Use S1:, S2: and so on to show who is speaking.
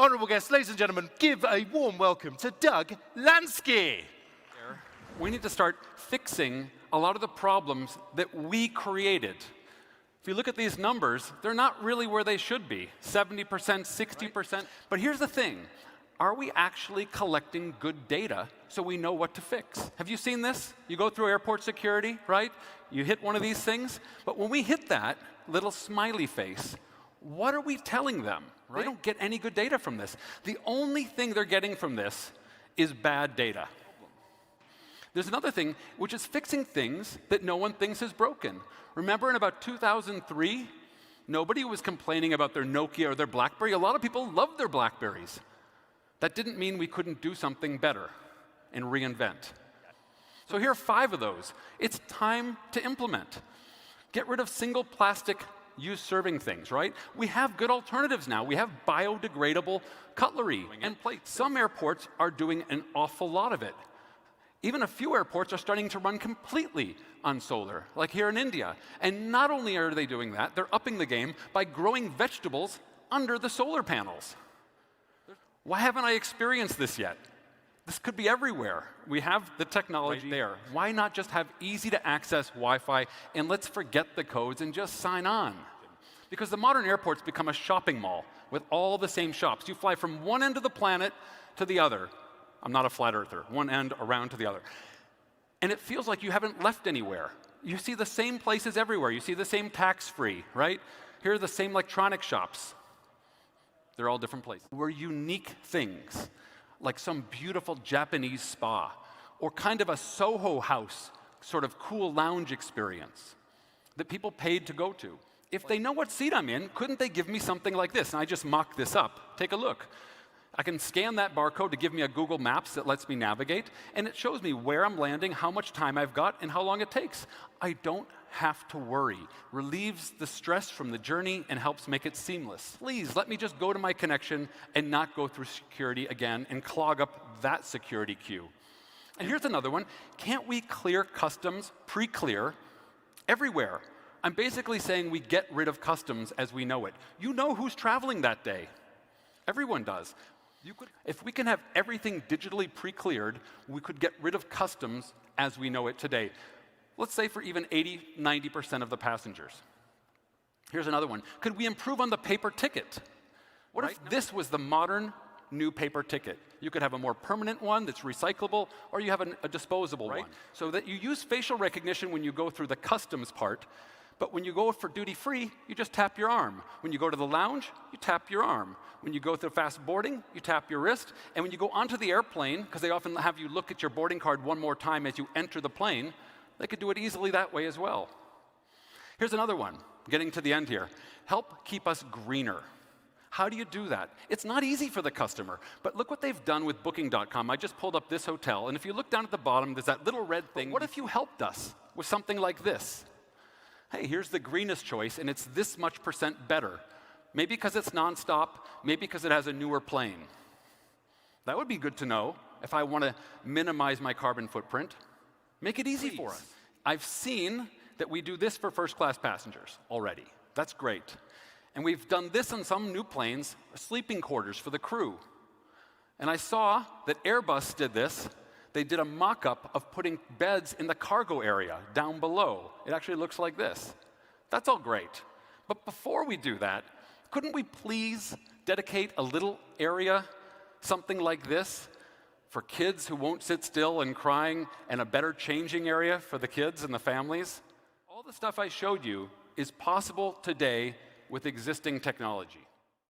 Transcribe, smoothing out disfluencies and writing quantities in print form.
S1: Honourable guests, ladies and gentlemen, give a warm welcome to Doug Lansky.
S2: We need to start fixing a lot of the problems that we created. If you look at these numbers, they're not really where they should be, 70%, 60%. Right. But here's the thing. Are we actually collecting good data so we know what to fix? Have you seen this? You go through airport security, right? You hit one of these things. But when we hit that little smiley face, what are we telling them? Right? They don't get any good data from this. The only thing they're getting from this is bad data. There's another thing, which is fixing things that no one thinks is broken. Remember in about 2003, nobody was complaining about their Nokia or their BlackBerry. A lot of people loved their BlackBerries. That didn't mean we couldn't do something better and reinvent. So here are 5 of those. It's time to implement. Get rid of single plastic use serving things, right? We have good alternatives now. We have biodegradable cutlery and plates. Some airports are doing an awful lot of it. Even a few airports are starting to run completely on solar, like here in India. And not only are they doing that, they're upping the game by growing vegetables under the solar panels. Why haven't I experienced this yet? This could be everywhere. We have the technology there. Why not just have easy-to-access Wi-Fi, and let's forget the codes and just sign on? Because the modern airport's become a shopping mall with all the same shops. You fly from one end of the planet to the other. I'm not a flat earther. One end around to the other. And it feels like you haven't left anywhere. You see the same places everywhere. You see the same tax-free, right? Here are the same electronic shops. They're all different places. We're unique things, like some beautiful Japanese spa, or kind of a Soho house, sort of cool lounge experience that people paid to go to. If they know what seat I'm in, couldn't they give me something like this? And I just mock this up. Take a look. I can scan that barcode to give me a Google Maps that lets me navigate, and it shows me where I'm landing, how much time I've got, and how long it takes. I don't have to worry. Relieves the stress from the journey and helps make it seamless. Please, let me just go to my connection and not go through security again and clog up that security queue. And here's another one. Can't we clear customs, pre-clear, everywhere? I'm basically saying we get rid of customs as we know it. You know who's traveling that day. Everyone does. If we can have everything digitally pre-cleared, we could get rid of customs as we know it today. Let's say for even 80, 90% of the passengers. Here's another one. Could we improve on the paper ticket? What if this was the modern new paper ticket? You could have a more permanent one that's recyclable, or you have a disposable one. So that you use facial recognition when you go through the customs part, but when you go for duty-free, you just tap your arm. When you go to the lounge, you tap your arm. When you go through fast boarding, you tap your wrist. And when you go onto the airplane, because they often have you look at your boarding card one more time as you enter the plane, they could do it easily that way as well. Here's another one, getting to the end here. Help keep us greener. How do you do that? It's not easy for the customer, but look what they've done with Booking.com. I just pulled up this hotel, and if you look down at the bottom, there's that little red thing. What if you helped us with something like this? Hey, here's the greenest choice, and it's this much % better. Maybe because it's nonstop, maybe because it has a newer plane. That would be good to know if I want to minimize my carbon footprint. Make it easy for us. I've seen that we do this for first-class passengers already. That's great. And we've done this on some new planes, sleeping quarters for the crew. And I saw that Airbus did this. They did a mock-up of putting beds in the cargo area down below. It actually looks like this. That's all great. But before we do that, couldn't we please dedicate a little area, something like this, for kids who won't sit still and crying, and a better changing area for the kids and the families? All the stuff I showed you is possible today with existing technology.